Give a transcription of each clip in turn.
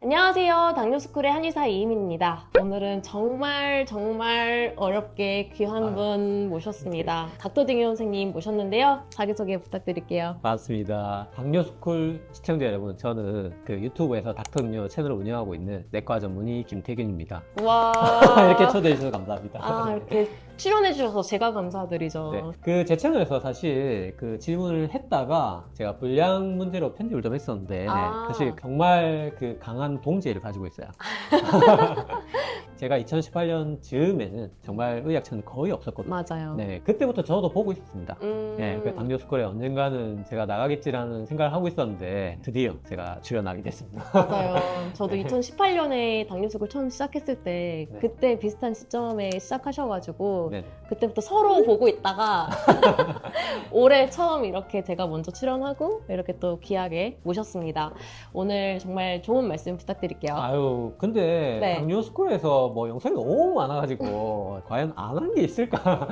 안녕하세요. 당뇨스쿨의 한의사 이희민입니다. 오늘은 정말 어렵게 귀한 분 모셨습니다. 닥터딩요 선생님 모셨는데요. 자기소개 부탁드릴게요. 반갑습니다. 당뇨스쿨 시청자 여러분, 저는 그 유튜브에서 닥터응요 채널을 운영하고 있는 내과 전문의 김태균입니다. 와. 이렇게 초대해 주셔서 감사합니다. 이렇게 출연해 주셔서 제가 감사드리죠. 네, 그 제 채널에서 사실 그 질문을 했다가 제가 불량 문제로 편집을 좀 했었는데 사실 정말 그 강한 동지애를 가지고 있어요. 제가 2018년 즈음에는 정말 의학처는 거의 없었거든요. 맞아요. 네, 그때부터 저도 보고 있었습니다. 네, 그 당뇨스쿨에 언젠가는 제가 나가겠지라는 생각을 하고 있었는데 드디어 제가 출연하게 됐습니다. 맞아요. 저도 네. 2018년에 당뇨스쿨 처음 시작했을 때 네. 그때 비슷한 시점에 시작하셔가지고 네. 그때부터 서로 보고 있다가 올해 처음 이렇게 제가 먼저 출연하고 이렇게 또 귀하게 모셨습니다. 오늘 정말 좋은 말씀 부탁드릴게요. 아유, 근데 네. 당뇨스쿨에서 뭐 영상이 너무 많아가지고 과연 안 한 게 있을까?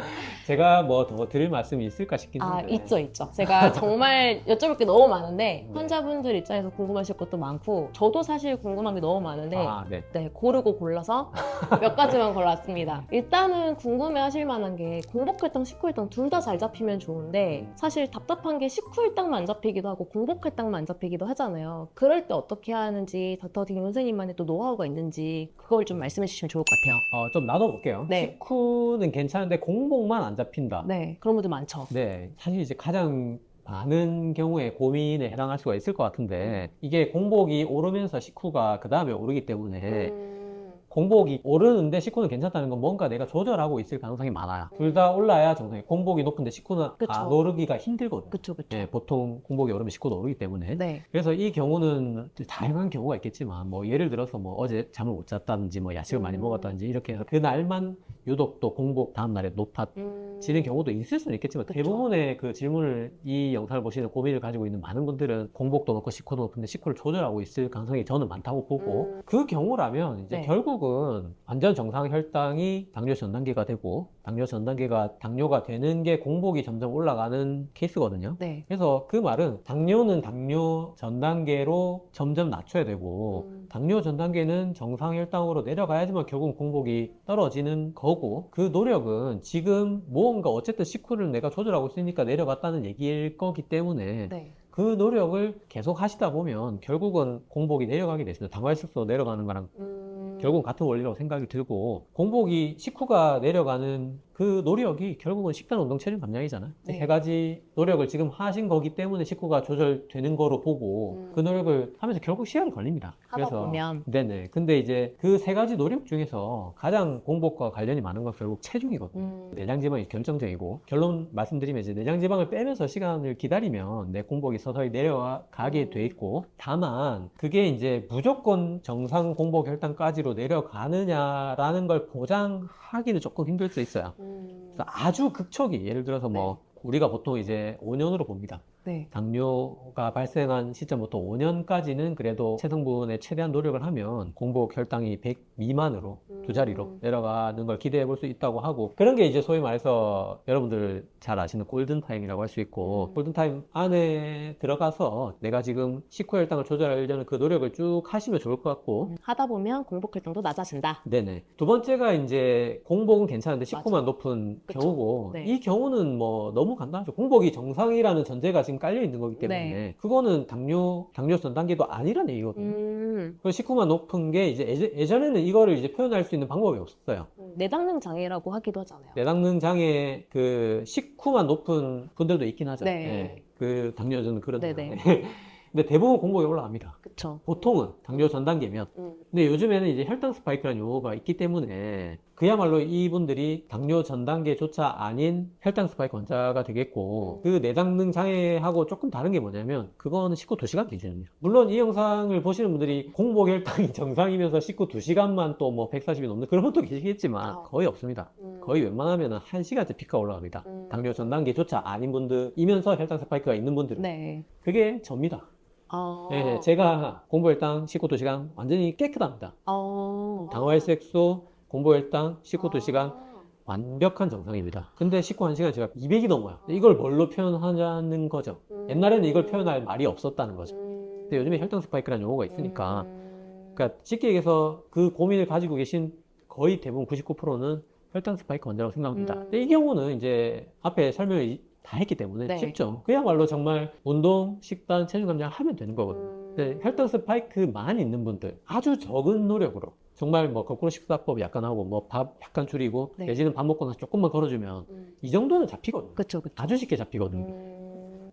제가 뭐 더 드릴 말씀이 있을까 싶긴 한데. 있죠. 제가 정말 여쭤볼 게 너무 많은데 네. 환자분들 입장에서 궁금하실 것도 많고 저도 사실 궁금한 게 너무 많은데 네. 네, 고르고 골라서 몇 가지만 골랐습니다. 일단은 궁금해하실 만한 게 공복혈당, 식후혈당 둘 다 잘 잡히면 좋은데 사실 답답한 게 식후혈당만 안 잡히기도 하고 공복혈당만 안 잡히기도 하잖아요. 그럴 때 어떻게 하는지 닥터딩 선생님만의 또 노하우가 있는지 그걸 좀 말씀해 주시면 좋을 것 같아요. 좀 나눠볼게요. 네. 식후는 괜찮은데 공복만 안 잡힌다. 네, 그런 분들 많죠. 네, 사실 이제 가장 많은 경우에 고민에 해당할 수가 있을 것 같은데 이게 공복이 오르면서 식후가 그 다음에 오르기 때문에 공복이 오르는데 식후는 괜찮다는 건 뭔가 내가 조절하고 있을 가능성이 많아요. 둘 다 올라야 정상이에요. 공복이 높은데 식후는 그쵸. 안 오르기가 힘들거든요. 그쵸. 네, 보통 공복이 오르면 식후도 오르기 때문에. 네. 그래서 이 경우는 다양한 경우가 있겠지만 뭐 예를 들어서 뭐 어제 잠을 못 잤다든지 뭐 야식을 많이 먹었다든지 이렇게 해서 그날만 유독 또 공복 다음날에 높아지는 경우도 있을 수는 있겠지만 그쵸. 대부분의 그 질문을 이 영상을 보시는 고민을 가지고 있는 많은 분들은 공복도 높고 식후도 높은데 식후를 조절하고 있을 가능성이 저는 많다고 보고 그 경우라면 이제 네. 결국은 완전 정상 혈당이 당뇨 전 단계가 되고 당뇨 전 단계가 당뇨가 되는 게 공복이 점점 올라가는 케이스거든요. 네. 그래서 그 말은 당뇨는 당뇨 전 단계로 점점 낮춰야 되고 당뇨 전 단계는 정상 혈당으로 내려가야지만 결국 공복이 떨어지는 거고 그 노력은 지금 무언가 어쨌든 식후를 내가 조절하고 있으니까 내려갔다는 얘기일 거기 때문에 네. 그 노력을 계속 하시다 보면 결국은 공복이 내려가게 되습니다. 당화혈색소 내려가는 거랑 결국은 같은 원리라고 생각이 들고 공복이 식후가 내려가는 그 노력이 결국은 식단, 운동, 체중 감량이잖아요. 네. 세 가지 노력을 지금 하신 거기 때문에 식후가 조절되는 거로 보고 그 노력을 하면서 결국 시간이 걸립니다. 하다 보면. 네네. 근데 이제 그 세 가지 노력 중에서 가장 공복과 관련이 많은 건 결국 체중이거든요. 내장지방이 결정적이고 결론 말씀드리면 이제 내장지방을 빼면서 시간을 기다리면 내 공복이 서서히 내려가게 돼 있고 다만 그게 이제 무조건 정상 공복 혈당까지로 내려가느냐라는 걸 보장하기는 조금 힘들 수 있어요. 그래서 아주 극초기 예를 들어서 뭐 우리가 보통 이제 5년으로 봅니다. 네. 당뇨가 발생한 시점부터 5년까지는 그래도 체성분에 최대한 노력을 하면 공복 혈당이 100 미만으로 두 자리로 내려가는 걸 기대해 볼 수 있다고 하고 그런 게 이제 소위 말해서 여러분들 잘 아시는 골든타임이라고 할 수 있고 골든타임 안에 들어가서 내가 지금 식후 혈당을 조절하려는 그 노력을 쭉 하시면 좋을 것 같고 하다 보면 공복혈당도 낮아진다. 네네. 두 번째가 이제 공복은 괜찮은데 식후만 높은 그쵸. 경우고 네. 이 경우는 뭐 너무 간단하죠. 공복이 정상이라는 전제가 지금 깔려 있는 거기 때문에 네. 그거는 당뇨 전 단계도 아니라는 얘기거든요. 그 식후만 높은 게 이제 예전에는 이거를 이제 표현할 수 있는 방법이 없었어요. 내당능 장애라고 하기도 하잖아요. 내당능 장애 그 식후만 높은 분들도 있긴 하죠. 네. 그 당뇨는 그런데. 네네. 근데 대부분 공복이 올라갑니다. 그쵸. 보통은 당뇨 전 단계면. 근데 요즘에는 이제 혈당 스파이크라는 용어가 있기 때문에 그야말로 이분들이 당뇨 전 단계조차 아닌 혈당 스파이크 환자가 되겠고 그 내당능 장애하고 조금 다른 게 뭐냐면 그거는 식후 2시간 기준입니다. 물론 이 영상을 보시는 분들이 공복 혈당이 정상이면서 식후 2시간만 또 뭐 140이 넘는 그런 분도 계시겠지만 거의 없습니다. 거의 웬만하면 1시간째 피크가 올라갑니다. 당뇨 전 단계조차 아닌 분들이면서 혈당 스파이크가 있는 분들은 네. 그게 접니다. 네, 제가 공복혈당 식후 2시간 완전히 깨끗합니다. 당화혈색소, 공복혈당 식후 2시간 완벽한 정상입니다. 근데 식후 1시간 제가 200이 넘어요. 이걸 뭘로 표현하자는 거죠? 옛날에는 이걸 표현할 말이 없었다는 거죠. 근데 요즘에 혈당 스파이크라는 용어가 있으니까 그러니까 쉽게 얘기해서 그 고민을 가지고 계신 거의 대부분 99%는 혈당 스파이크 환자라고 생각합니다. 근데 이 경우는 이제 앞에 설명을 다 했기 때문에 네. 쉽죠. 그야말로 정말 운동, 식단, 체중 감량을 하면 되는 거거든요. 근데 혈당 스파이크만 있는 분들 아주 적은 노력으로 정말 뭐 거꾸로 식사법 약간 하고 뭐 밥 약간 줄이고 네. 내지는 밥 먹고 나서 조금만 걸어주면 이 정도는 잡히거든요. 그쵸, 그쵸. 아주 쉽게 잡히거든요.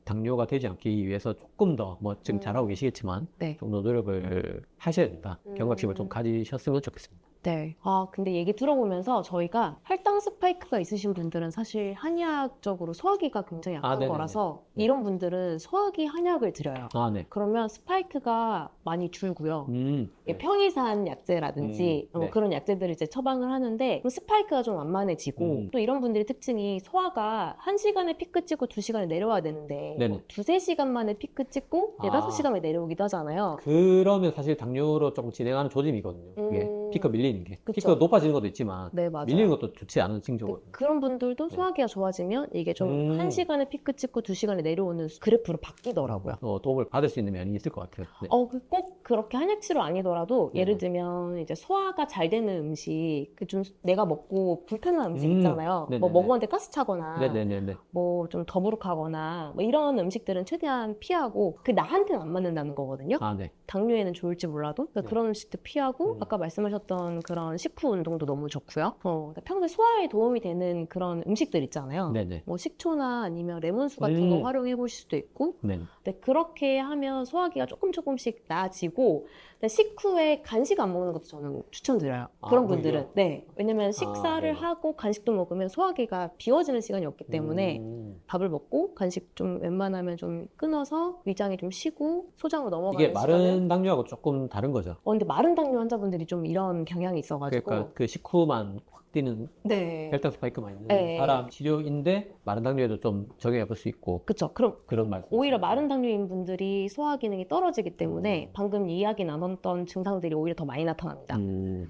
당뇨가 되지 않기 위해서 조금 더 뭐 지금 잘하고 계시겠지만 네. 좀 더 노력을 하셔야 된다. 경각심을 좀 가지셨으면 좋겠습니다. 네. 아, 근데 얘기 들어보면서 저희가 혈당 스파이크가 있으신 분들은 사실 한의학적으로 소화기가 굉장히 약한 네네네. 거라서 네. 이런 분들은 소화기 한약을 드려요. 아, 네. 그러면 스파이크가 많이 줄고요. 네. 편의산 약제라든지 네. 그런 약제들을 이제 처방을 하는데 스파이크가 좀 완만해지고 또 이런 분들의 특징이 소화가 1시간에 피크 찍고 2시간에 내려와야 되는데 네네. 뭐 2-3시간 만에 피크 찍고 4-5시간 만에 내려오기도 하잖아요. 그러면 사실 당뇨로 조금 진행하는 조짐이거든요. 이게 피크 밀리는 게. 그쵸. 피크가 높아지는 것도 있지만 네, 맞아요. 밀리는 것도 좋지 않은 징조거든요. 그런 분들도 소화기가 좋아지면 이게 좀 1시간에 피크 찍고 2시간에 내려오는 그래프로 바뀌더라고요. 도움을 받을 수 있는 면이 있을 것 같아요. 네. 꼭 그렇게 한약치료 아니더라도 예를 들면 이제 소화가 잘 되는 음식, 좀 내가 먹고 불편한 음식 있잖아요. 네네네. 뭐 먹었는데 가스 차거나 네네네. 뭐 좀 더부룩하거나 뭐 이런 음식들은 최대한 피하고 그 나한테는 안 맞는다는 거거든요. 아, 네. 당뇨에는 좋을지 몰라도 그러니까 네. 그런 음식들 피하고 아까 말씀하셨던 그런 식후 운동도 너무 좋고요. 그러니까 평소에 소화에 도움이 되는 그런 음식들 있잖아요. 네네. 뭐 식초나 아니면 레몬수 같은 거 활용해 보실 수도 있고 네. 근데 그렇게 하면 소화기가 조금씩 나아지고 근데 식후에 간식 안 먹는 것도 저는 추천드려요. 그런 분들은. 오히려? 네. 왜냐면 식사를 네. 하고 간식도 먹으면 소화기가 비워지는 시간이 없기 때문에 밥을 먹고 간식 좀 웬만하면 좀 끊어서 위장이 좀 쉬고 소장으로 넘어가는 이게 마른 시간을 당뇨하고 조금 다른 거죠. 근데 마른 당뇨 환자분들이 좀 이런 경향이 있어가지고 그러니까 그 식후만 확 뛰는 네. 혈당 스파이크만 있는 네. 사람 치료인데 마른 당뇨에도 좀 적용해 볼 수 있고 그쵸. 그럼 그런 말씀. 오히려 마른 당뇨인 분들이 소화 기능이 떨어지기 때문에 방금 이야기 나눴던 증상들이 오히려 더 많이 나타납니다.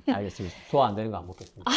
알겠습니다. 소화 안 되는 거 안 먹겠습니다.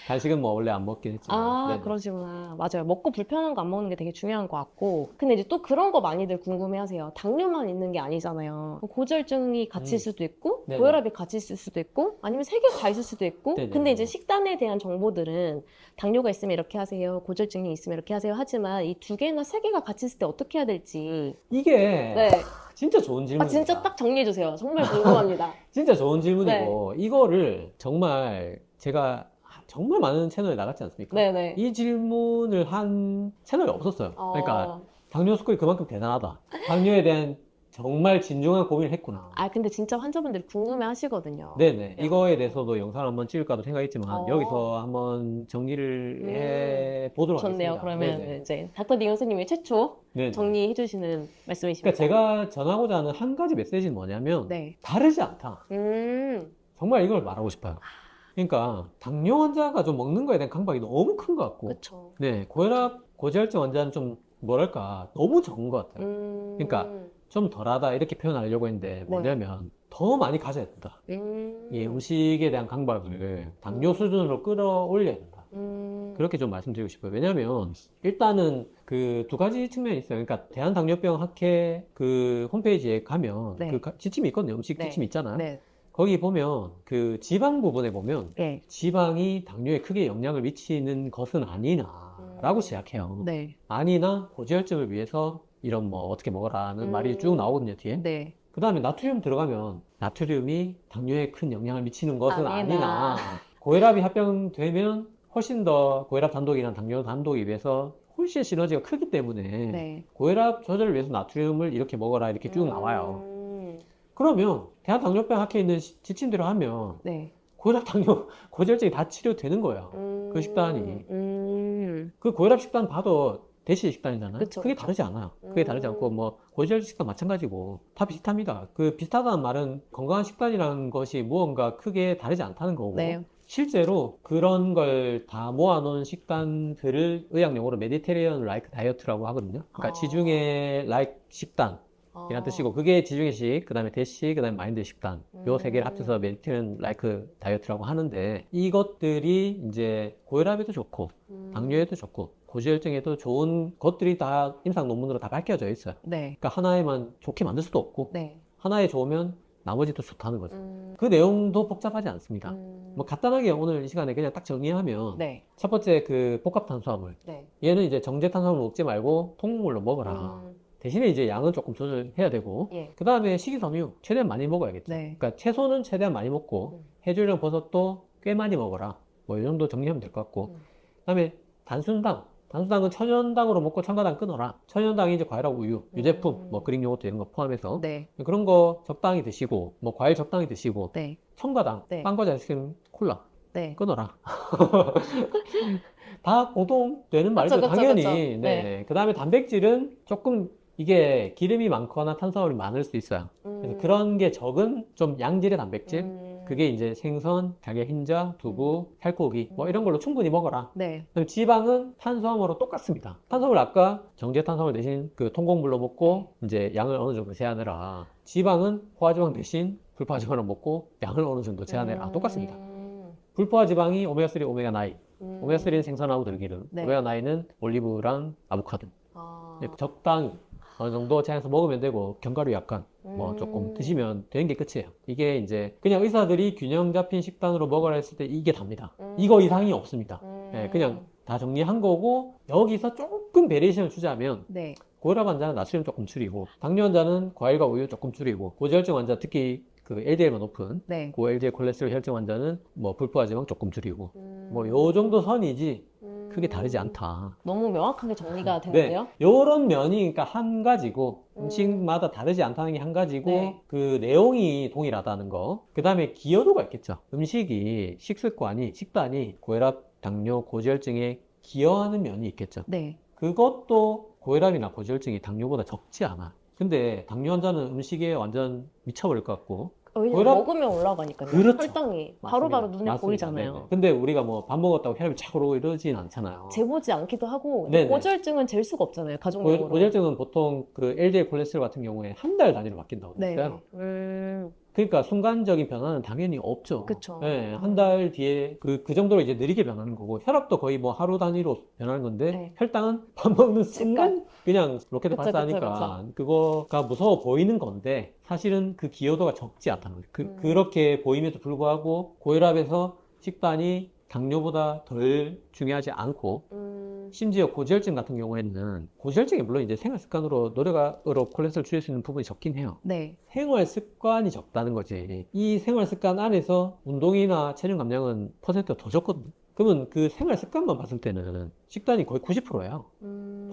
간식은 뭐 원래 안 먹긴 했지만. 네네. 그러시구나. 맞아요. 먹고 불편한 거 안 먹는 게 되게 중요한 것 같고. 근데 이제 또 그런 거 많이들 궁금해하세요. 당뇨만 있는 게 아니잖아요. 고지혈증이 같이 있을 수도 있고, 네네. 고혈압이 같이 있을 수도 있고, 아니면 세 개 다 있을 수도 있고. 네네. 근데 이제 식단에 대한 정보들은 당뇨가 있으면 이렇게 하세요, 고지혈증이 있으면 이렇게 하세요 하지만 이 2개나 3개가 같이 있을 때 어떻게 해야 될지. 이게 네. 진짜 좋은 질문입니다. 진짜 딱 정리해 주세요. 정말 궁금합니다. 진짜 좋은 질문이고 이거를 정말 제가 정말 많은 채널에 나갔지 않습니까? 네네. 이 질문을 한 채널이 없었어요. 그러니까 당뇨 스쿨이 그만큼 대단하다. 당뇨에 대한 정말 진중한 고민을 했구나. 근데 진짜 환자분들이 궁금해 하시거든요. 네네. 이거에 대해서도 영상을 한번 찍을까도 생각했지만 여기서 한번 정리를 해 보도록 좋네요. 하겠습니다. 그러면 네네. 이제 닥터 니 선생님이 최초 네네. 정리해 주시는 말씀이십니다. 그러니까 제가 전하고자 하는 한 가지 메시지는 뭐냐면 네. 다르지 않다. 음. 정말 이걸 말하고 싶어요. 그러니까 당뇨 환자가 좀 먹는 거에 대한 강박이 너무 큰 것 같고 그렇죠. 네, 고혈압, 고지혈증 환자는 좀 뭐랄까 너무 적은 것 같아요. 그러니까 좀 덜하다 이렇게 표현하려고 했는데 뭐냐면 더 많이 가져야 된다. 이 음식에 대한 강박을 당뇨 수준으로 끌어올려야 된다. 그렇게 좀 말씀드리고 싶어요. 왜냐면 일단은 그 두 가지 측면이 있어요. 그러니까 대한당뇨병 학회 그 홈페이지에 가면 네. 그 지침이 있거든요. 음식 네. 지침이 있잖아요. 네. 거기 보면 그 지방 부분에 보면 네. 지방이 당뇨에 크게 영향을 미치는 것은 아니나라고 시작해요. 네. 아니나 고지혈증을 위해서 이런 뭐 어떻게 먹어라는 말이 쭉 나오거든요, 뒤에. 네. 그 다음에 나트륨 들어가면 나트륨이 당뇨에 큰 영향을 미치는 것은 아니나 고혈압이 합병되면 훨씬 더 고혈압 단독이나 당뇨 단독에 비해서 훨씬 시너지가 크기 때문에 네. 고혈압 조절을 위해서 나트륨을 이렇게 먹어라 이렇게 쭉 나와요. 그러면 대한당뇨병 학회에 있는 지침대로 하면 네. 고혈압, 당뇨, 고지혈증이 다 치료되는 거예요. 그 식단이. 그 고혈압 식단 봐도 대시 식단이잖아요. 그쵸, 크게 그쵸. 다르지 않아요. 크게 다르지 않고 뭐 고지혈증 식단 마찬가지고 다 비슷합니다. 그 비슷하다는 말은 건강한 식단이라는 것이 무언가 크게 다르지 않다는 거고 네. 실제로 그런 걸 다 모아놓은 식단들을 의학용어로 메디테리언 라이크 다이어트라고 하거든요. 그러니까 지중해 라이크 식단 이란 뜻이고 그게 지중해식, 그 다음에 대식, 그 다음에 마인드 식단 요 세 개를 합쳐서 메디테리언 라이크 다이어트라고 하는데 이것들이 이제 고혈압에도 좋고 당뇨에도 좋고 고지혈증에도 좋은 것들이 다 임상 논문으로 다 밝혀져 있어요. 네. 그러니까 하나에만 좋게 만들 수도 없고 네. 하나에 좋으면 나머지도 좋다는 거죠. 그 내용도 복잡하지 않습니다. 뭐 간단하게 오늘 이 시간에 그냥 딱 정리하면 네. 첫 번째 그 복합 탄수화물. 네. 얘는 이제 정제 탄수화물 먹지 말고 통곡물로 먹어라. 대신에 이제 양은 조금 조절해야 되고 예. 그 다음에 식이섬유 최대한 많이 먹어야겠죠. 네. 그러니까 채소는 최대한 많이 먹고 해조류랑 버섯도 꽤 많이 먹어라. 뭐 이 정도 정리하면 될 것 같고 그 다음에 단순당은 천연당으로 먹고 첨가당 끊어라. 천연당이 이제 과일하고 우유, 유제품, 뭐 그릭 요거트 이런 거 포함해서 네. 그런 거 적당히 드시고 뭐 과일 적당히 드시고 네. 첨가당, 네. 빵 과자, 아이스크림, 콜라 네. 끊어라. 다 공통되는 말이죠. 그쵸, 당연히. 그쵸. 네. 네. 그 다음에 단백질은 조금 이게 기름이 많거나 탄수화물이 많을 수 있어요. 그래서 그런 게 적은 좀 양질의 단백질. 그게 이제 생선, 달걀 흰자, 두부, 살코기 뭐 이런 걸로 충분히 먹어라. 네. 그다음에 지방은 탄수화물로 똑같습니다. 탄수화물 아까 정제 탄수화물 대신 그 통곡물로 먹고 이제 양을 어느 정도 제한해라. 지방은 포화지방 대신 불포화지방을 먹고 양을 어느 정도 제한해라. 똑같습니다. 불포화지방이 오메가3, 오메가9. 오메가3는 생선하고 들기름, 네. 오메가9는 올리브랑 아보카도. 아. 네, 적당히 어느 정도 제한해서 먹으면 되고 견과류 약간 뭐 조금 드시면 되는 게 끝이에요. 이게 이제 그냥 의사들이 균형 잡힌 식단으로 먹으라 했을 때 이게 답니다. 이거 이상이 없습니다. 네, 그냥 다 정리한 거고 여기서 조금 베리에이션을 주자면 네. 고혈압 환자는 나트륨 조금 줄이고 당뇨 환자는 과일과 우유 조금 줄이고 고지혈증 환자 특히 그 LDL만 높은 네. 고 LDL 콜레스테롤 혈증 환자는 뭐 불포화지방 조금 줄이고 뭐 요 정도 선이지 크게 다르지 않다. 너무 명확하게 정리가 네, 되는데요. 요런 면이 그러니까 한 가지고 음식마다 다르지 않다는 게 한 가지고 네. 그 내용이 동일하다는 거. 그 다음에 기여도가 있겠죠. 음식이 식단이 고혈압, 당뇨, 고지혈증에 기여하는 면이 있겠죠. 네. 그것도 고혈압이나 고지혈증이 당뇨보다 적지 않아. 근데 당뇨 환자는 음식에 완전 미쳐버릴 것 같고 왜냐면 고혈압- 먹으면 올라가니까요. 그렇죠. 혈당이 바로바로 눈에 맞습니다. 보이잖아요. 네네. 근데 우리가 뭐 밥 먹었다고 혈압이 착 오르고 이러진 않잖아요. 재보지 않기도 하고 네네. 고지혈증은 잴 수가 없잖아요. 가족용으로. 고지혈증은 보통 그 LDL 콜레스테롤 같은 경우에 한 달 단위로 바뀐다고 네. 했어요. 그러니까 순간적인 변화는 당연히 없죠. 그쵸. 네, 한 달 뒤에 그 정도로 이제 느리게 변하는 거고 혈압도 거의 뭐 하루 단위로 변하는 건데 네. 혈당은 밥 먹는 순간 그냥 로켓 그쵸, 발사하니까 그거가 무서워 보이는 건데 사실은 그 기여도가 적지 않다는 거예요. 그렇게 보임에도 불구하고 고혈압에서 식단이 당뇨보다 덜 중요하지 않고 심지어 고지혈증 같은 경우에는 고지혈증이 물론 이제 생활 습관으로 노력으로 콜레스테롤 줄일 수 있는 부분이 적긴 해요. 네. 생활 습관이 적다는 거지. 이 생활 습관 안에서 운동이나 체중 감량은 퍼센트가 더 적거든요. 그러면 그 생활 습관만 봤을 때는 식단이 거의 90%예요.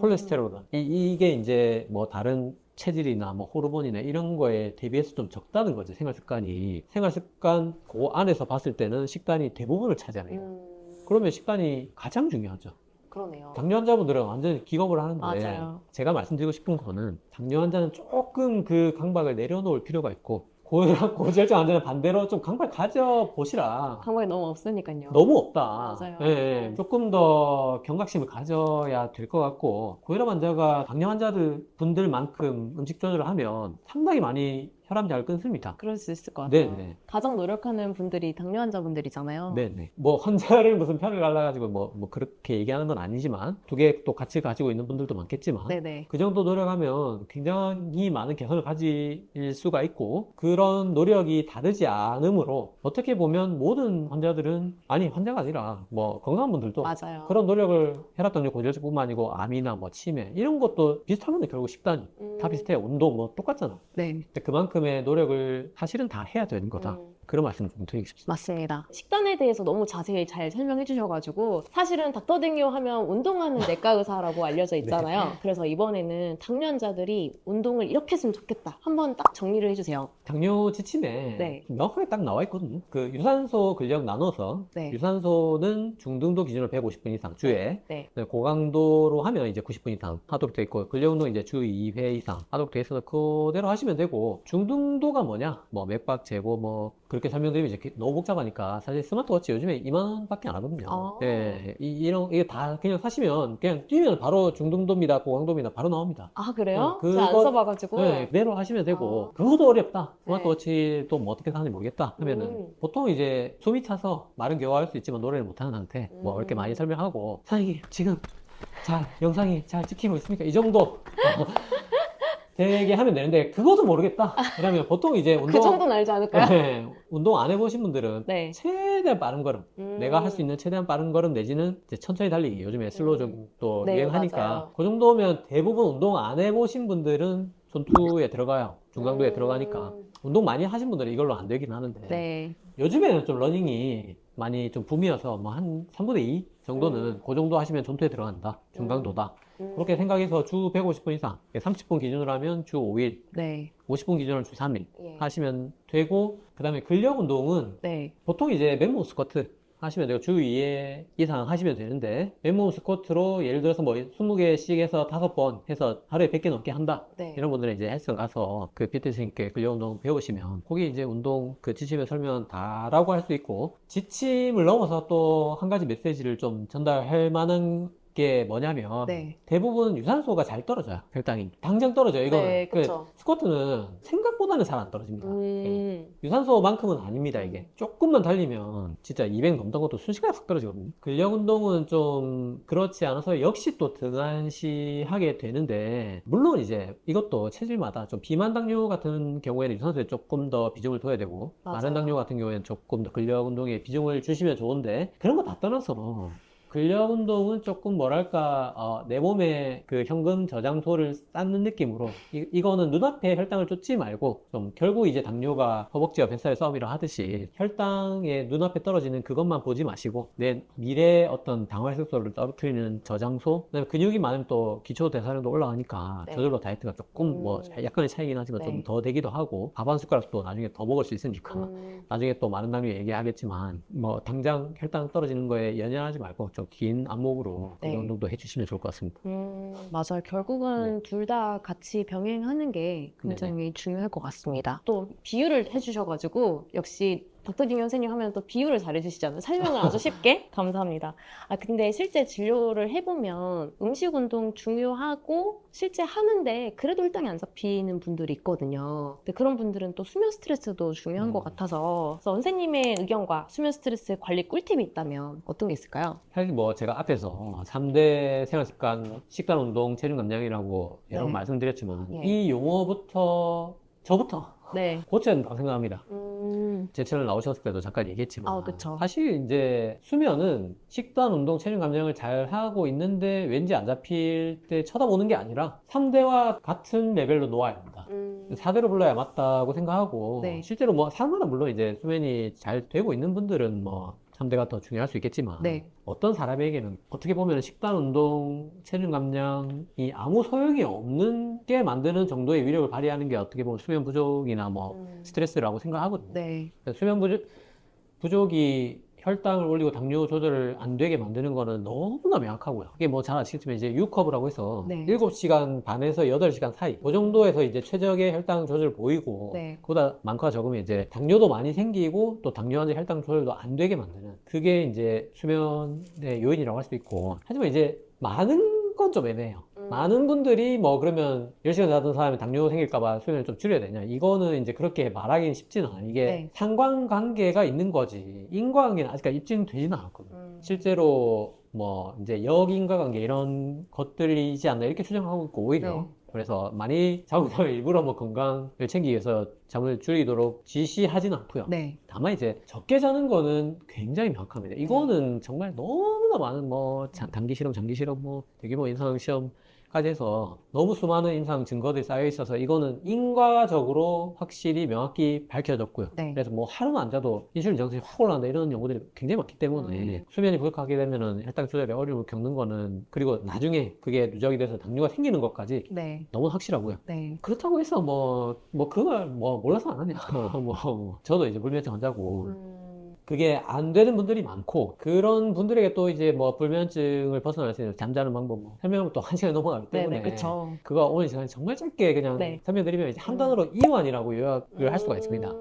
콜레스테롤은. 이게 이제 뭐 다른 체질이나 뭐 호르몬이나 이런 거에 대비해서 좀 적다는 거죠. 생활 습관이. 생활 습관 그 안에서 봤을 때는 식단이 대부분을 차지하네요. 그러면 식단이 가장 중요하죠. 그러네요. 당뇨 환자분들은 완전히 기겁을 하는데 맞아요. 제가 말씀드리고 싶은 거는 당뇨 환자는 조금 그 강박을 내려놓을 필요가 있고 고혈압, 고지혈증 환자는 반대로 좀 강박 가져보시라. 강박이 너무 없으니까요. 너무 없다. 맞아요. 예, 예. 조금 더 경각심을 가져야 될 것 같고 고혈압 환자가 당뇨 환자들 분들만큼 음식 조절을 하면 상당히 많이 혈압약을 끊습니다. 그럴 수 있을 것 같아요. 네네. 가장 노력하는 분들이 당뇨 환자분들이잖아요. 네네. 뭐 환자를 무슨 편을 갈라가지고 뭐 그렇게 얘기하는 건 아니지만 두 개 또 같이 가지고 있는 분들도 많겠지만 네네. 그 정도 노력하면 굉장히 많은 개선을 가질 수가 있고 그런 노력이 다르지 않으므로 어떻게 보면 모든 환자들은 아니 환자가 아니라 뭐 건강한 분들도 맞아요. 그런 노력을 혈압당뇨 고지혈증뿐만 아니고 암이나 뭐 치매 이런 것도 비슷하거든요. 결국 식단이 다 비슷해요. 운동 뭐 똑같잖아. 네. 근데 그만큼의 노력을 사실은 다 해야 되는 거다. 그런 말씀 좀 드리고 싶습니다. 맞습니다. 식단에 대해서 너무 자세히 잘 설명해 주셔가지고 사실은 닥터댕요 하면 운동하는 내과 의사라고 알려져 있잖아요. 그래서 이번에는 당뇨 환자들이 운동을 이렇게 했으면 좋겠다. 한번 딱 정리를 해주세요. 당뇨 지침에 네. 명확하게 딱 나와 있거든요. 그 유산소 근력 나눠서 네. 유산소는 중등도 기준으로 150분 이상 주에 네. 고강도로 하면 이제 90분 이상 하도록 돼 있고 근력 운동 이제 주 2회 이상 하도록 돼 있어서 그대로 하시면 되고 중등도가 뭐냐? 뭐 맥박 재고 뭐 그렇게 설명드리면 이제 너무 복잡하니까 사실 스마트워치 요즘에 2만 원밖에 안 하거든요. 아. 네, 이게 다 그냥 사시면 그냥 뛰면 바로 중등도입니다, 고강도입니다, 바로 나옵니다. 아 그래요? 네, 제가 안 그거- 써봐가지고. 네, 그대로 하시면 되고 아. 그것도 어렵다. 스마트워치도 뭐 어떻게 사는지 모르겠다 하면은 음. 보통 이제 숨이 차서 말은 겨우 할 수 있지만 노래를 못하는 상태 뭐 이렇게 많이 설명하고 사장님 지금 잘 영상이 잘 찍히고 있습니까? 이 정도 되게 하면 되는데 그것도 모르겠다. 그러면 보통 이제 그 운동 정도는 알지 않을까요? 네, 운동 안 해보신 분들은 네. 최대한 빠른 걸음, 내가 할 수 있는 최대한 빠른 걸음 내지는 이제 천천히 달리기, 요즘에 슬로우 조깅도 네, 유행하니까 맞아요. 그 정도면 대부분 운동 안 해보신 분들은 존투에 들어가요. 중강도에 음. 들어가니까 운동 많이 하신 분들은 이걸로 안 되긴 하는데 네. 요즘에는 좀 러닝이 많이 좀 붐이어서 뭐 한 3분의 2 정도는 그 정도 하시면 존투에 들어간다. 중강도다. 그렇게 생각해서 주 150분 이상, 30분 기준으로 하면 주 5일, 네. 50분 기준으로 주 3일 예. 하시면 되고, 그 다음에 근력 운동은 네. 보통 이제 맨몸 스쿼트 하시면 되고 주 2회 이상 하시면 되는데, 맨몸 스쿼트로 예를 들어서 뭐 20개씩 해서 5번 해서 하루에 100개 넘게 한다. 네. 이런 분들은 이제 헬스 가서 그 PT 선생님께 근력 운동 배우시면 거기 이제 운동 그 지침에 설명 다라고 할 수 있고, 지침을 넘어서 또 한 가지 메시지를 좀 전달할 만한 게 뭐냐면 네. 대부분 유산소가 잘 떨어져요. 혈당이 당장 떨어져요. 이거는 네, 그쵸. 스쿼트는 생각보다는 잘 안 떨어집니다. 유산소만큼은 아닙니다. 이게 조금만 달리면 진짜 200 넘던 것도 순식간에 확 떨어지거든요. 근력 운동은 좀 그렇지 않아서 역시 또 등한시하게 되는데, 물론 이제 이것도 체질마다 좀 비만 당뇨 같은 경우에는 유산소에 조금 더 비중을 둬야 되고, 맞아요. 마른 당뇨 같은 경우에는 조금 더 근력 운동에 비중을 주시면 좋은데, 그런 거 다 떠나서 근력 운동은 조금 뭐랄까 내 몸에 그 현금 저장소를 쌓는 느낌으로 이거는 눈앞에 혈당을 쫓지 말고 좀 결국 이제 당뇨가 허벅지와 뱃살의 싸움이라 하듯이 혈당에 눈앞에 떨어지는 그것만 보지 마시고 내 미래의 어떤 당화혈색소를 떨어뜨리는 저장소, 그다음에 근육이 많으면 또 기초 대사량도 올라가니까 네. 저절로 다이어트가 조금 뭐 약간의 차이긴 하지만 네. 좀 더 되기도 하고, 밥 한 숟가락도 나중에 더 먹을 수 있으니까 나중에 또 마른 당뇨 얘기하겠지만 뭐 당장 혈당 떨어지는 거에 연연하지 말고 좀 긴 안목으로 네. 근력 운동도 해주시면 좋을 것 같습니다. 맞아요. 결국은 둘 다 같이 병행하는 게 굉장히 중요할 것 같습니다. 또 비유를 해주셔가지고 역시 닥터딩 선생님 하면 또 비유를 잘해주시잖아요. 설명을 아주 쉽게. 감사합니다. 근데 실제 진료를 해보면 음식 운동 중요하고 실제 하는데 그래도 혈당이 안 잡히는 분들이 있거든요. 근데 그런 분들은 또 수면 스트레스도 중요한 것 같아서 그래서 선생님의 의견과 수면 스트레스 관리 꿀팁이 있다면 어떤 게 있을까요? 사실 뭐 제가 앞에서 3대 생활습관, 식단, 운동, 체중 감량이라고 여러 번 말씀드렸지만 예. 이 용어부터 저부터 네. 고쳐야 된다고 생각합니다. 음. 제 채널 나오셨을 때도 잠깐 얘기했지만 그쵸. 사실 이제 수면은 식단, 운동, 체중 감량을 잘 하고 있는데 왠지 안 잡힐 때 쳐다보는 게 아니라 3대와 같은 레벨로 놓아야 합니다. 4대로 불러야 맞다고 생각하고, 네. 실제로 뭐 사람마다 물론 이제 수면이 잘 되고 있는 분들은 뭐 3대가 더 중요할 수 있겠지만 네. 어떤 사람에게는 어떻게 보면 식단, 운동, 체중 감량이 아무 소용이 없는 게 만드는 정도의 위력을 발휘하는 게 어떻게 보면 수면 부족이나 뭐 스트레스라고 생각하거든요. 네. 수면 부족이 혈당을 올리고 당뇨 조절을 안 되게 만드는 거는 너무나 명확하고요. 그게 뭐 잘 아시겠지만 이제 U커브라고 해서 네. 7시간 반에서 8시간 사이 그 정도에서 이제 최적의 혈당 조절 보이고, 네. 그보다 많거나 적으면 이제 당뇨도 많이 생기고 또 당뇨 환자 혈당 조절도 안 되게 만드는 그게 이제 수면의 요인이라고 할 수 있고, 하지만 이제 많은 건 좀 애매해요. 많은 분들이 뭐 그러면 10시간 자던 사람이 당뇨 생길까봐 수면을 좀 줄여야 되냐, 이거는 이제 그렇게 말하기는 쉽지는 않아요. 이게 네. 상관관계가 있는 거지 인과관계는 아직까지 입증되지는 않았거든요. 실제로 뭐 이제 역인과관계 이런 것들이지 않나 이렇게 추정하고 있고, 오히려 네. 그래서 많이 자고 나면 일부러 뭐 건강을 챙기기 위해서 잠을 줄이도록 지시하진 않고요. 네. 다만 이제 적게 자는 거는 굉장히 명확합니다. 이거는 정말 너무나 많은 뭐 단기 실험, 장기 실험, 뭐 대규모 임상 시험까지 해서 너무 수많은 임상 증거들이 쌓여 있어서 이거는 인과적으로 확실히 명확히 밝혀졌고요. 네. 그래서 뭐 하루만 안 자도 인슐린 정성이 확 올라간다 이런 연구들이 굉장히 많기 때문에 수면이 부족하게 되면은 혈당 조절에 어려움을 겪는 거는, 그리고 나중에 그게 누적이 돼서 당뇨가 생기는 것까지 네. 너무 확실하고요. 네. 그렇다고 해서 뭐 그걸 뭐 몰라서 안 하냐. 뭐 저도 이제 불면증 환자고 그게 안 되는 분들이 많고, 그런 분들에게 또 이제 뭐 불면증을 벗어날 수 있는 잠자는 방법 뭐 설명하면 또 1시간이 넘어가기 때문에 네네, 그쵸. 그거 오늘 시간에 정말 짧게 그냥 네. 설명드리면 이제 한 단어로 이완이라고 요약을 할 수가 있습니다.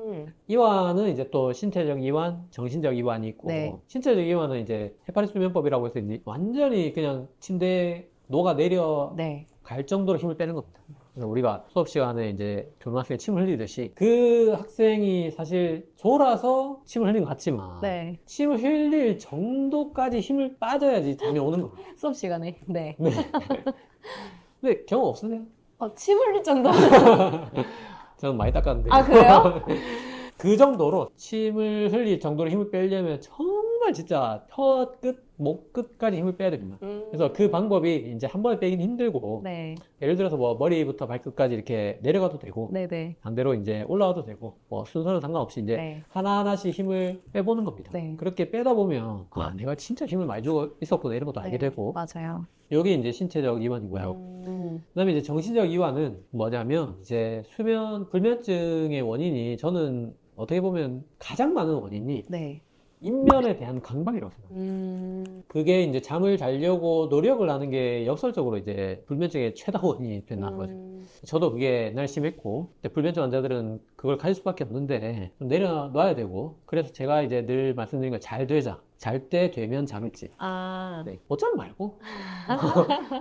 이완은 이제 또 신체적 이완, 정신적 이완이 있고, 네. 신체적 이완은 이제 해파리 수면법이라고 해서 이제 완전히 그냥 침대에 녹아내려 네. 갈 정도로 힘을 빼는 겁니다. 그래서 우리가 수업 시간에 이제 교환학생이 침을 흘리듯이 그 학생이 사실 졸아서 침을 흘린 것 같지만 네. 침을 흘릴 정도까지 힘을 빠져야지 잠이 오는 겁니다. 수업 시간에. 네. 네. 근데 경험 없으세요? 침 흘릴 정도? 저는 많이 닦았는데. 아, 그래요? 그 정도로 침을 흘릴 정도로 힘을 빼려면 정말 진짜 혀 끝, 목 끝까지 힘을 빼야 됩니다. 그래서 그 방법이 이제 한 번에 빼긴 힘들고, 네. 예를 들어서 뭐 머리부터 발끝까지 이렇게 내려가도 되고, 네네. 반대로 이제 올라와도 되고, 뭐 순서는 상관없이 이제 네. 하나하나씩 힘을 빼보는 겁니다. 네. 그렇게 빼다 보면, 아, 내가 진짜 힘을 많이 주고 있었구나, 이런 것도 알게 네, 되고, 맞아요. 여기 이제 신체적 이완이고요. 그다음에 이제 정신적 이완은 뭐냐면, 이제 수면 불면증의 원인이 저는 어떻게 보면 가장 많은 원인이 네. 인면에 대한 강박이라고 생각합니다. 그게 이제 잠을 자려고 노력을 하는 게 역설적으로 이제 불면증의 최다 원인이 된다는 거죠. 저도 그게 옛날 심했고, 근데 불면증 환자들은 그걸 가질 수밖에 없는데, 좀 내려놔야 되고, 그래서 제가 이제 늘 말씀드린 건 잘 되자. 잘 때 되면 잠을지. 아, 네, 어쩜 말고.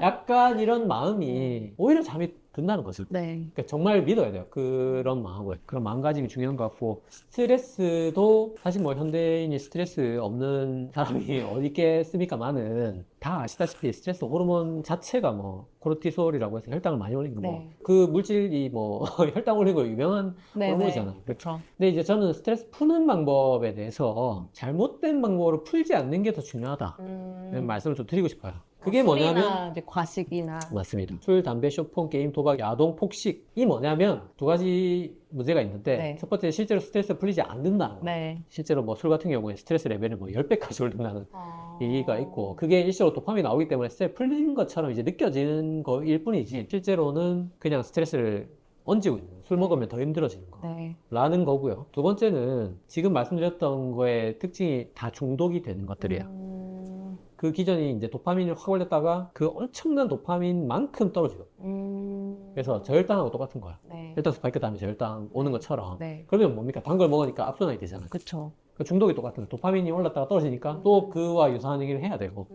약간 이런 마음이 오히려 잠이 든다는 거죠. 네. 그러니까 정말 믿어야 돼요. 그런 마음을. 그런 마음가짐이 중요한 것 같고, 스트레스도 사실 뭐 현대인이 스트레스 없는 사람이 어디 있겠습니까만은 다 아시다시피 스트레스 호르몬 자체가 뭐 코르티솔이라고 해서 혈당을 많이 올리는 거. 네. 그 물질이 뭐 혈당 올리는 거 유명한 네, 호르몬이잖아요. 그렇죠. 근데 이제 저는 스트레스 푸는 방법에 대해서 잘못된 방법으로 풀지 않는 게 더 중요하다. 이런 말씀을 좀 드리고 싶어요. 그게 뭐냐면, 술이나 이제 과식이나. 맞습니다. 술, 담배, 쇼폰, 게임, 도박, 야동, 폭식이 뭐냐면 두 가지 문제가 있는데, 네. 첫 번째 실제로 스트레스 풀리지 않는다는 거. 네. 실제로 뭐 술 같은 경우에 스트레스 레벨을 뭐 10배까지 올린다는 아. 얘기가 있고, 그게 일시적으로 도파민이 나오기 때문에 스트레스 풀리는 것처럼 이제 느껴지는 거일 뿐이지, 실제로는 그냥 스트레스를 얹고 있는, 술 먹으면 더 힘들어지는 거. 네. 라는 거고요. 두 번째는 지금 말씀드렸던 거의 특징이 다 중독이 되는 것들이에요. 그 기전이 이제 도파민을 확 올렸다가 그 엄청난 도파민만큼 떨어지거든요. 그래서 저혈당하고 똑같은 거야. 네. 혈당 스파이크 다음에 저혈당 오는 것처럼. 네. 그러면 뭡니까? 단 걸 먹으니까 압순환이 되잖아요. 그쵸. 그 중독이 똑같은 거예요. 도파민이 올랐다가 떨어지니까 또 그와 유사한 얘기를 해야 되고.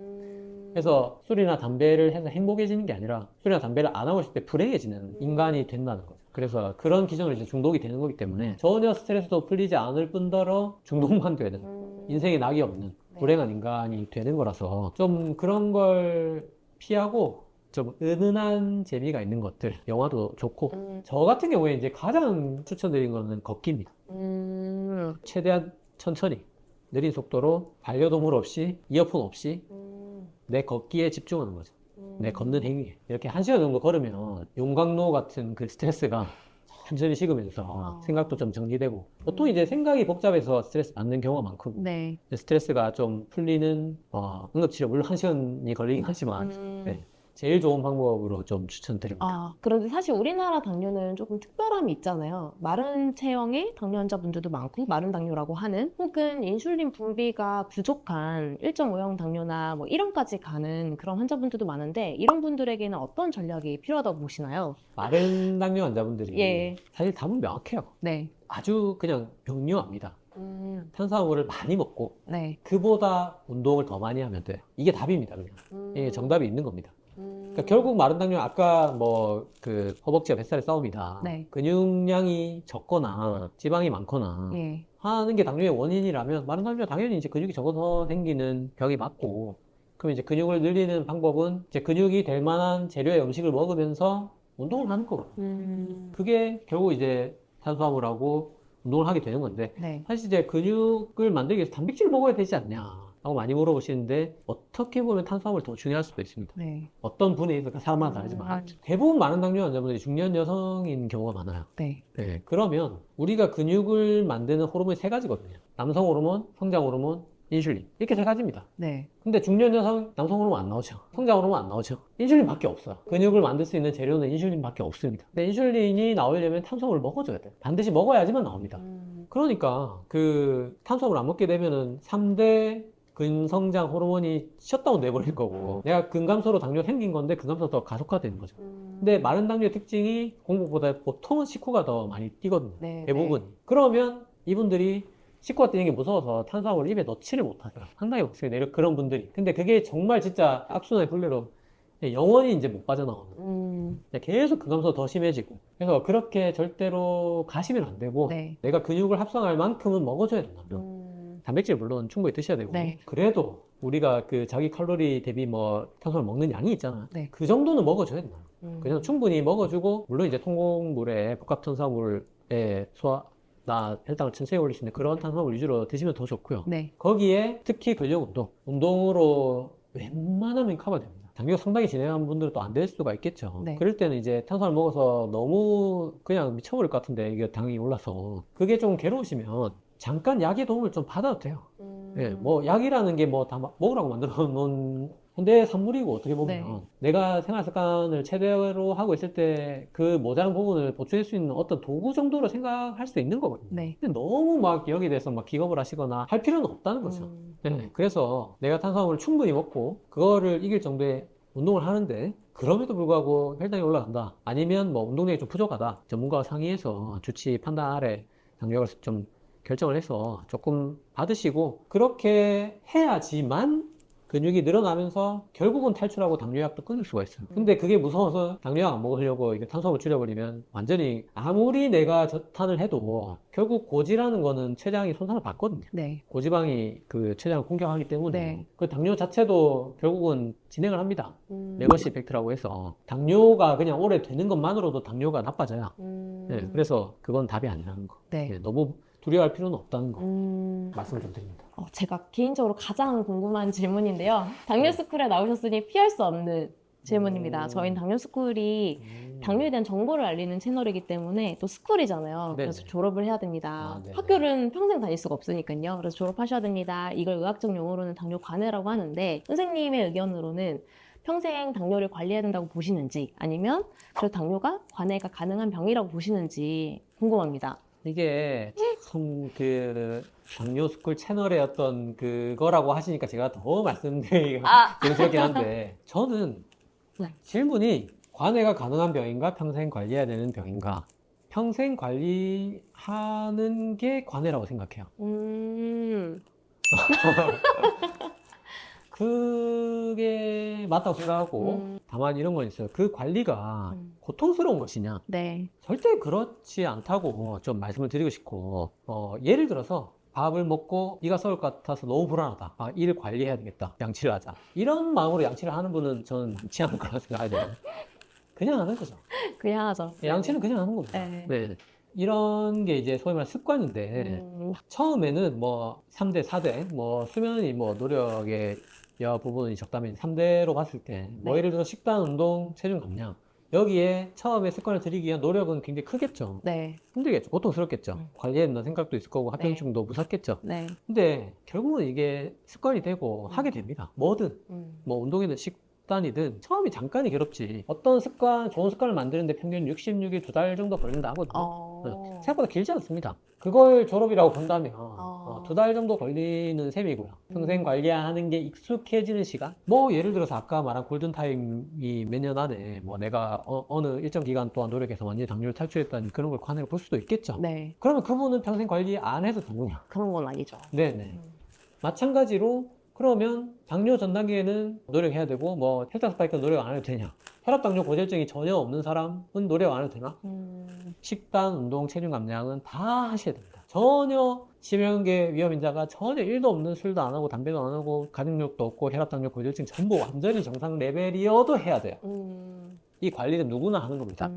그래서 술이나 담배를 해서 행복해지는 게 아니라 술이나 담배를 안 하고 있을 때 불행해지는 인간이 된다는 거죠. 그래서 그런 기전으로 이제 중독이 되는 거기 때문에 전혀 스트레스도 풀리지 않을 뿐더러 중독만 되는, 인생에 낙이 없는 불행한 인간이 되는 거라서 좀 그런 걸 피하고 좀 은은한 재미가 있는 것들, 영화도 좋고, 저 같은 경우에 이제 가장 추천드리는 거는 걷기입니다. 최대한 천천히 느린 속도로 반려동물 없이 이어폰 없이 내 걷기에 집중하는 거죠. 내 걷는 행위에. 이렇게 1시간 정도 걸으면 용광로 같은 그 스트레스가 천천히 식으면서 생각도 좀 정리되고, 보통 이제 생각이 복잡해서 스트레스 받는 경우가 많거든요. 네. 스트레스가 좀 풀리는 응급치료, 물론 1시간이 걸리긴 하지만 네, 제일 좋은 방법으로 좀 추천드립니다. 아, 그런데 사실 우리나라 당뇨는 조금 특별함이 있잖아요. 마른 체형의 당뇨 환자분들도 많고, 마른 당뇨라고 하는, 혹은 인슐린 분비가 부족한 1.5형 당뇨나 뭐 1형까지 가는 그런 환자분들도 많은데, 이런 분들에게는 어떤 전략이 필요하다고 보시나요? 마른 당뇨 환자분들이 예. 사실 답은 명확해요. 네. 아주 그냥 명료합니다. 탄수화물을 많이 먹고 네. 그보다 운동을 더 많이 하면 돼. 이게 답입니다. 그냥 이게 정답이 있는 겁니다. 그러니까 결국 마른 당뇨, 아까 뭐 그 허벅지와 뱃살의 싸움이다. 네. 근육량이 적거나 지방이 많거나 예. 하는 게 당뇨의 원인이라면 마른 당뇨 당연히 이제 근육이 적어서 생기는 병이 맞고, 그럼 이제 근육을 늘리는 방법은 이제 근육이 될 만한 재료의 음식을 먹으면서 운동을 하는 거거든요. 그게 결국 이제 탄수화물하고 운동을 하게 되는 건데, 네. 사실 이제 근육을 만들기 위해서 단백질을 먹어야 되지 않냐 라고 많이 물어보시는데, 어떻게 보면 탄수화물이 더 중요할 수도 있습니다. 네. 어떤 분에 있어서 사람마다 다르지만 대부분 마른 당뇨 환자분들이 중년 여성인 경우가 많아요. 네. 네, 그러면 우리가 근육을 만드는 호르몬이 3가지거든요. 남성 호르몬, 성장 호르몬, 인슐린. 이렇게 3가지입니다. 네. 근데 중년 여성 남성 호르몬 안 나오죠. 성장 호르몬 안 나오죠. 인슐린밖에 없어요. 근육을 만들 수 있는 재료는 인슐린밖에 없습니다. 근데 인슐린이 나오려면 탄수화물을 먹어줘야 돼요. 반드시 먹어야지만 나옵니다. 그러니까 그 탄수화물 안 먹게 되면은 3대 근성장 호르몬이 셧다운 돼버릴 거고, 내가 근감소로 당뇨 생긴 건데 근감소가 더 가속화되는 거죠. 근데 마른 당뇨의 특징이 공복보다 보통은 식후가 더 많이 뛰거든요. 네. 대부분. 그러면 이분들이 식후가 뛰는 게 무서워서 탄수화물을 입에 넣지를 못하죠. 상당히 없어요. 그런 분들이. 근데 그게 정말 진짜 악순환의 굴레로 영원히 이제 못 빠져나오는. 계속 근감소가 더 심해지고. 그래서 그렇게 절대로 가시면 안 되고, 네. 내가 근육을 합성할 만큼은 먹어줘야 된다. 단백질 물론 충분히 드셔야 되고, 네. 그래도 우리가 그 자기 칼로리 대비 뭐 탄수화물 먹는 양이 있잖아. 네. 그 정도는 먹어줘야 된다. 그냥 충분히 먹어주고, 물론 이제 통곡물에 복합탄수화물에 소화나 혈당을 천천히 올릴 수 있는 그런 탄수화물 위주로 드시면 더 좋고요. 네. 거기에 특히 근력 운동으로 웬만하면 커버됩니다. 당뇨가 상당히 진행한 분들은 또 안 될 수가 있겠죠. 네. 그럴 때는 이제 탄수화물 먹어서 너무 그냥 미쳐버릴 것 같은데 이게 당이 올라서 그게 좀 괴로우시면 잠깐 약의 도움을 좀 받아도 돼요. 예, 뭐 약이라는 게 뭐 다 먹으라고 만들어 놓은 현대 산물이고 어떻게 보면 네. 내가 생활 습관을 최대로 하고 있을 때 그 모자란 부분을 보충할 수 있는 어떤 도구 정도로 생각할 수 있는 거거든요. 네. 근데 너무 막 여기에 대해서 막 기겁을 하시거나 할 필요는 없다는 거죠. 네, 그래서 내가 탄수화물을 충분히 먹고 그거를 이길 정도의 운동을 하는데 그럼에도 불구하고 혈당이 올라간다. 아니면 뭐 운동량이 좀 부족하다. 전문가와 상의해서 주치 판단 아래 당뇨를 좀 결정을 해서 조금 받으시고 그렇게 해야지만 근육이 늘어나면서 결국은 탈출하고 당뇨약도 끊을 수가 있어요. 근데 그게 무서워서 당뇨약 안 먹으려고 이게 탄수화물 줄여버리면 완전히 아무리 내가 저탄을 해도 결국 고지라는 거는 췌장이 손상을 받거든요. 네. 고지방이 그 췌장을 공격하기 때문에 네. 그 당뇨 자체도 결국은 진행을 합니다. 레거시 이펙트라고 해서 당뇨가 그냥 오래 되는 것만으로도 당뇨가 나빠져요. 네, 그래서 그건 답이 아니라는 거. 네. 네, 너무 두려워할 필요는 없다는 거 말씀을 좀 드립니다. 제가 개인적으로 가장 궁금한 질문인데요. 당뇨스쿨에 나오셨으니 피할 수 없는 질문입니다. 저희는 당뇨스쿨이 당뇨에 대한 정보를 알리는 채널이기 때문에 또 스쿨이잖아요. 네네. 그래서 졸업을 해야 됩니다. 아, 네네. 학교는 평생 다닐 수가 없으니까요. 그래서 졸업하셔야 됩니다. 이걸 의학적 용어로는 당뇨관해라고 하는데 선생님의 의견으로는 평생 당뇨를 관리해야 된다고 보시는지 아니면 저 당뇨가 관해가 가능한 병이라고 보시는지 궁금합니다. 이게 참 그 당뇨 스쿨 채널의 어떤 그거라고 하시니까 제가 더 말씀드리기가 죄송스럽긴 한데 저는 네. 질문이 관해가 가능한 병인가 평생 관리해야 되는 병인가 평생 관리하는 게 관해라고 생각해요. 그게 맞다고 생각하고 다만 이런 건 있어요. 그 관리가 고통스러운 것이냐? 네. 절대 그렇지 않다고 좀 말씀을 드리고 싶고 예를 들어서 밥을 먹고 이가 썩을 것 같아서 너무 불안하다. 이를 관리해야 되겠다. 양치를 하자. 이런 마음으로 양치를 하는 분은 저는 많지 않을 거라 생각해요. 그냥 하는 거죠. 그냥 하죠. 양치는 그냥 하는 겁니다. 네. 네. 이런 게 이제 소위 말하는 습관인데 처음에는 뭐 3대, 4대 뭐 수면이 뭐 노력의 여 부분이 적다면 3대로 봤을 때 뭐 네. 예를 들어 식단, 운동, 체중 감량 여기에 처음에 습관을 들이기 위한 노력은 굉장히 크겠죠. 네. 힘들겠죠. 고통스럽겠죠. 관리에 대한 생각도 있을 거고 합병증도 무섭겠죠. 네. 근데 결국은 이게 습관이 되고 하게 됩니다. 뭐든 뭐 운동이든 식단이든 처음이 잠깐이 괴롭지 어떤 습관, 좋은 습관을 만드는데 평균 66일 2달 정도 걸린다 하거든요. 네. 생각보다 길지 않습니다. 그걸 졸업이라고 본다면 2달 정도 걸리는 셈이고요. 평생 관리하는 게 익숙해지는 시간? 뭐 예를 들어서 아까 말한 골든타임이 몇 년 안에 뭐 내가 어느 일정 기간 동안 노력해서 완전히 당뇨를 탈출했다는 그런 걸 관해로 볼 수도 있겠죠. 네. 그러면 그분은 평생 관리 안 해도 되느냐? 그런 건 아니죠. 네네. 마찬가지로 그러면 당뇨 전 단계에는 노력해야 되고 뭐 혈당 스파이크 노력 안 해도 되냐? 혈압, 당뇨, 고지혈증이 전혀 없는 사람은 노력 안 해도 되나? 식단, 운동, 체중 감량은 다 하셔야 됩니다. 전혀 치명계 위험 인자가 전혀 1도 없는 술도 안 하고 담배도 안 하고 가족력도 없고 혈압, 당뇨, 고지혈증 전부 완전히 정상 레벨이어도 해야 돼요. 이 관리는 누구나 하는 겁니다.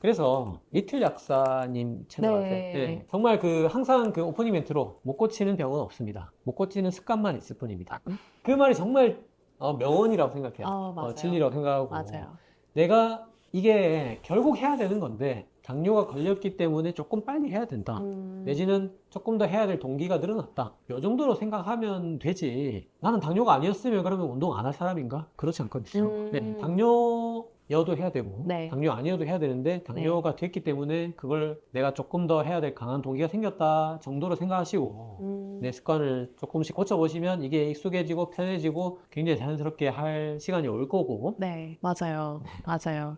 그래서 이틀 약사님 채널 아세요? 네. 정말 항상 오프닝 멘트로 못 고치는 병은 없습니다. 못 고치는 습관만 있을 뿐입니다. 그 말이 정말 명언이라고 생각해요. 맞아요. 진리라고 생각하고 맞아요. 내가 이게 결국 해야 되는 건데 당뇨가 걸렸기 때문에 조금 빨리 해야 된다. 내지는 조금 더 해야 될 동기가 늘어났다. 이 정도로 생각하면 되지. 나는 당뇨가 아니었으면 그러면 운동 안 할 사람인가? 그렇지 않거든요. 네, 당뇨여도 해야 되고 네. 당뇨 아니어도 해야 되는데 당뇨가 됐기 때문에 그걸 내가 조금 더 해야 될 강한 동기가 생겼다 정도로 생각하시고 내 습관을 조금씩 고쳐보시면 이게 익숙해지고 편해지고 굉장히 자연스럽게 할 시간이 올 거고. 네, 맞아요. 맞아요.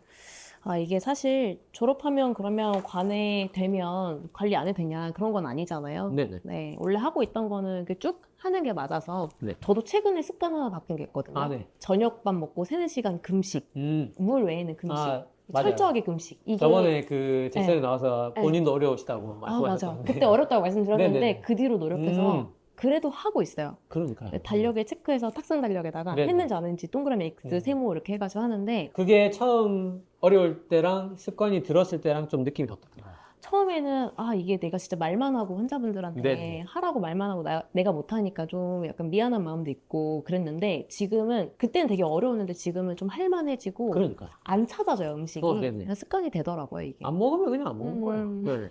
이게 사실 졸업하면 그러면 관해되면 관리 안 해도 되냐 그런 건 아니잖아요. 네네. 네, 원래 하고 있던 거는 이렇게 쭉 하는 게 맞아서 네. 저도 최근에 습관 하나 바뀐 게 있거든요. 네. 저녁밥 먹고 3-4시간 금식. 물 외에는 금식. 맞아요. 철저하게 금식. 이게 저번에 제철에 네. 나와서 본인도 어려우시다고 말씀하셨던데. 맞아. 그때 어렵다고 말씀드렸는데 네네. 그 뒤로 노력해서 그래도 하고 있어요. 그러니까요. 달력에 체크해서 탁상 달력에다가 네네. 했는지 안 했는지 동그라미 X, 세모 이렇게 해가지고 하는데 그게 처음 어려울 때랑 습관이 들었을 때랑 좀 느낌이 어떻더라고요. 처음에는 이게 내가 진짜 말만 하고 환자분들한테 네네. 하라고 말만 하고 내가 못하니까 좀 약간 미안한 마음도 있고 그랬는데 지금은 그때는 되게 어려웠는데 지금은 좀 할만해지고 그러니까 안 찾아져요 음식이. 네네. 그냥 습관이 되더라고요 이게. 안 먹으면 그냥 안 먹는 거야. 음. 네.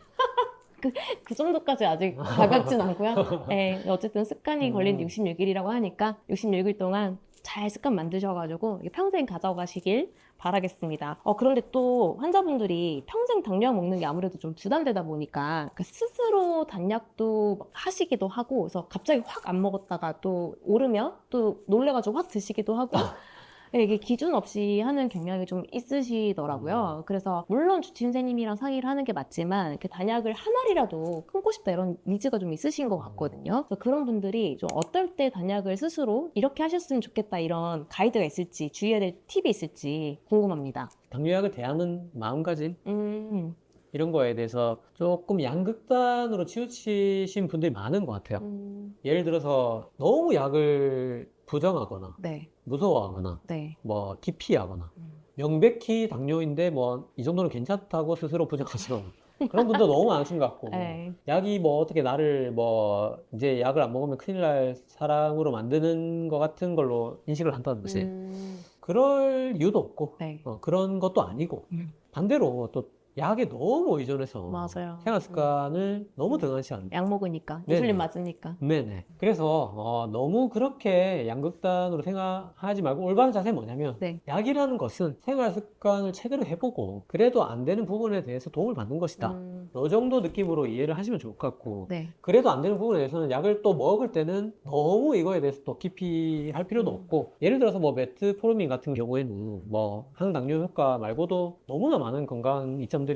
그 정도까지 아직 가깝진 않고요. 네, 어쨌든 습관이 걸린 66일이라고 하니까 66일 동안 잘 습관 만드셔가지고 평생 가져가시길 바라겠습니다. 그런데 또 환자분들이 평생 당뇨약 먹는 게 아무래도 좀 부담되다 보니까 스스로 단약도 하시기도 하고 그래서 갑자기 확 안 먹었다가 또 오르면 또 놀래가지고 확 드시기도 하고 네, 이게 기준 없이 하는 경향이 좀 있으시더라고요. 그래서 물론 주치 선생님이랑 상의를 하는 게 맞지만 그 단약을 한 알이라도 끊고 싶다 이런 니즈가 좀 있으신 것 같거든요. 그래서 그런 분들이 좀 어떨 때 단약을 스스로 이렇게 하셨으면 좋겠다 이런 가이드가 있을지 주의해야 될 팁이 있을지 궁금합니다. 당뇨약을 대하는 마음가짐 음, 이런 거에 대해서 조금 양극단으로 치우치신 분들이 많은 것 같아요. 예를 들어서 너무 약을 부정하거나 네, 무서워하거나 네. 뭐 기피하거나 명백히 당뇨인데 뭐 이 정도는 괜찮다고 스스로 부정하시거나 그런 분도 너무 많으신 것 같고 네. 약이 뭐 어떻게 나를 뭐 이제 약을 안 먹으면 큰일 날 사람으로 만드는 것 같은 걸로 인식을 한다든지 그럴 이유도 없고 네. 그런 것도 아니고 반대로 또 약에 너무 의존해서 맞아요. 생활 습관을 너무 등한시하는 약 먹으니까 네네. 인슐린 맞으니까. 네네. 그래서 너무 그렇게 양극단으로 생각하지 말고 올바른 자세는 뭐냐면 네. 약이라는 것은 생활 습관을 제대로 해보고 그래도 안 되는 부분에 대해서 도움을 받는 것이다. 이 정도 느낌으로 이해를 하시면 좋을 것 같고 네. 그래도 안 되는 부분에 대해서는 약을 또 먹을 때는 너무 이거에 대해서 또 깊이 할 필요도 없고 예를 들어서 뭐 메트포르민 같은 경우에는 뭐 항당뇨 효과 말고도 너무나 많은 건강 이점들이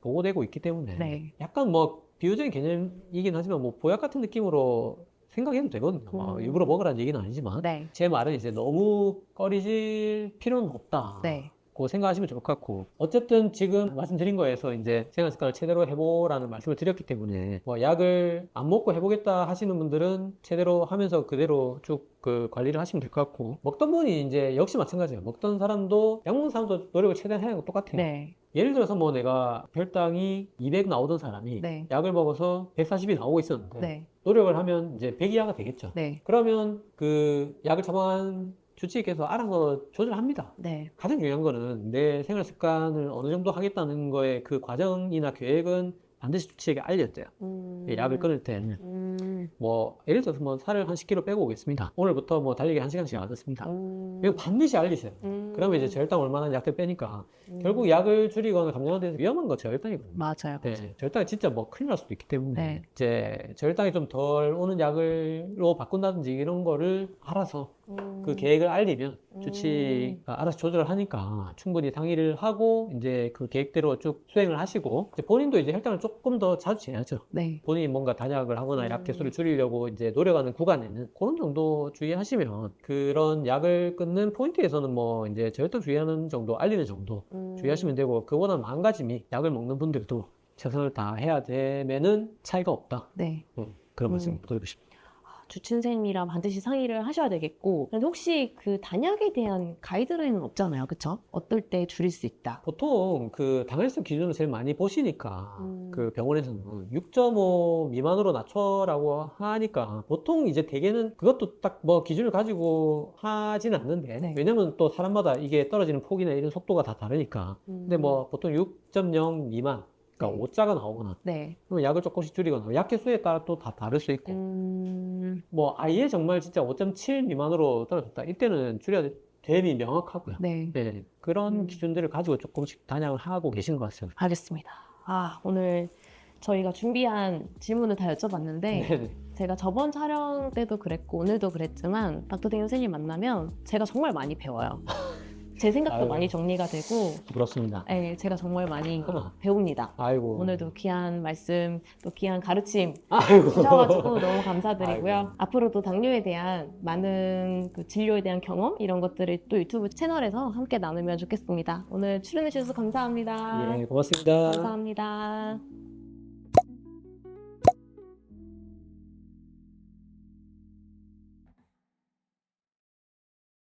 보고되고 있기 때문에 네. 약간 뭐 비유적인 개념이긴 하지만 뭐 보약 같은 느낌으로 생각해도 되거든요. 일부러 먹으라는 얘기는 아니지만 네. 제 말은 이제 너무 꺼리질 필요는 없다. 네. 고 생각하시면 좋을 것 같고 어쨌든 지금 말씀드린 거에서 이제 생활 습관을 제대로 해보라는 말씀을 드렸기 때문에 뭐 약을 안 먹고 해보겠다 하시는 분들은 제대로 하면서 그대로 쭉 그 관리를 하시면 될 것 같고 먹던 분이 이제 역시 마찬가지예요. 먹던 사람도 약 먹는 사람도 노력을 최대한 해야 하는 거 똑같아요. 네. 예를 들어서 뭐 내가 혈당이 200 나오던 사람이 네. 약을 먹어서 140이 나오고 있었는데 네. 노력을 하면 이제 100 이하가 되겠죠. 네. 그러면 그 약을 처방한 주치의께서 알아서 조절합니다. 네. 가장 중요한 거는 내 생활 습관을 어느 정도 하겠다는 거에 그 과정이나 계획은 반드시 주치의에게 알려야 돼요. 약을 끊을 때는. 뭐 예를 들어서 뭐 살을 한 10kg 빼고 오겠습니다. 오늘부터 뭐 달리기 1시간씩 하겠습니다. 이거 반드시 알리세요. 그러면 이제 저혈당 얼마나 약들 빼니까 결국 약을 줄이거나 감량하는 데서 위험한 거 저혈당이거든요. 맞아요. 네, 저혈당이 진짜 뭐 큰일 날 수도 있기 때문에 네. 이제 저혈당이 좀 덜 오는 약으로 바꾼다든지 이런 거를 알아서 그 계획을 알리면 주치의가 알아서 조절을 하니까 충분히 상의를 하고 이제 그 계획대로 쭉 수행을 하시고 이제 본인도 이제 혈당을 조금 더 자주 재야죠. 네. 본인이 뭔가 단약을 하거나 약 개수를 줄이려고 이제 노력하는 구간에는 그런 정도 주의하시면 그런 약을 끊는 포인트에서는 뭐 이제 저혈당 주의하는 정도 알리는 정도 주의하시면 되고 그보다 마음가짐이 약을 먹는 분들도 최선을 다해야 되면은 차이가 없다. 네. 그런 말씀 드리고 싶습니다. 주치 선생님이랑 반드시 상의를 하셔야 되겠고 그런데 혹시 그 단약에 대한 가이드라인은 없잖아요. 그쵸? 어떨 때 줄일 수 있다. 보통 그 당일성 기준을 제일 많이 보시니까 그 병원에서는 6.5 미만으로 낮춰라고 하니까 보통 이제 대개는 그것도 딱 뭐 기준을 가지고 하진 않는데 네. 왜냐면 또 사람마다 이게 떨어지는 폭이나 이런 속도가 다 다르니까 근데 뭐 보통 6.0 미만 그러니까 네. 5자가 나오거나 네. 그러면 약을 조금씩 줄이거나 약 개수에 따라 또 다 다를 수 있고 뭐 아예 정말 진짜 5.7 미만으로 떨어졌다 이때는 줄여야 됨이 명확하고요. 네. 네, 그런 기준들을 가지고 조금씩 단약을 하고 계신 것 같습니다. 알겠습니다. 오늘 저희가 준비한 질문을 다 여쭤봤는데 네네. 제가 저번 촬영 때도 그랬고 오늘도 그랬지만 닥터땡 선생님 만나면 제가 정말 많이 배워요. 제 생각도 아유. 많이 정리가 되고 부럽습니다. 네, 제가 정말 많이 어머. 배웁니다. 아이고. 오늘도 귀한 말씀 또 귀한 가르침 아이고. 주셔가지고 너무 감사드리고요. 아이고. 앞으로도 당뇨에 대한 많은 그 진료에 대한 경험 이런 것들을 또 유튜브 채널에서 함께 나누면 좋겠습니다. 오늘 출연해 주셔서 감사합니다. 예, 고맙습니다. 감사합니다.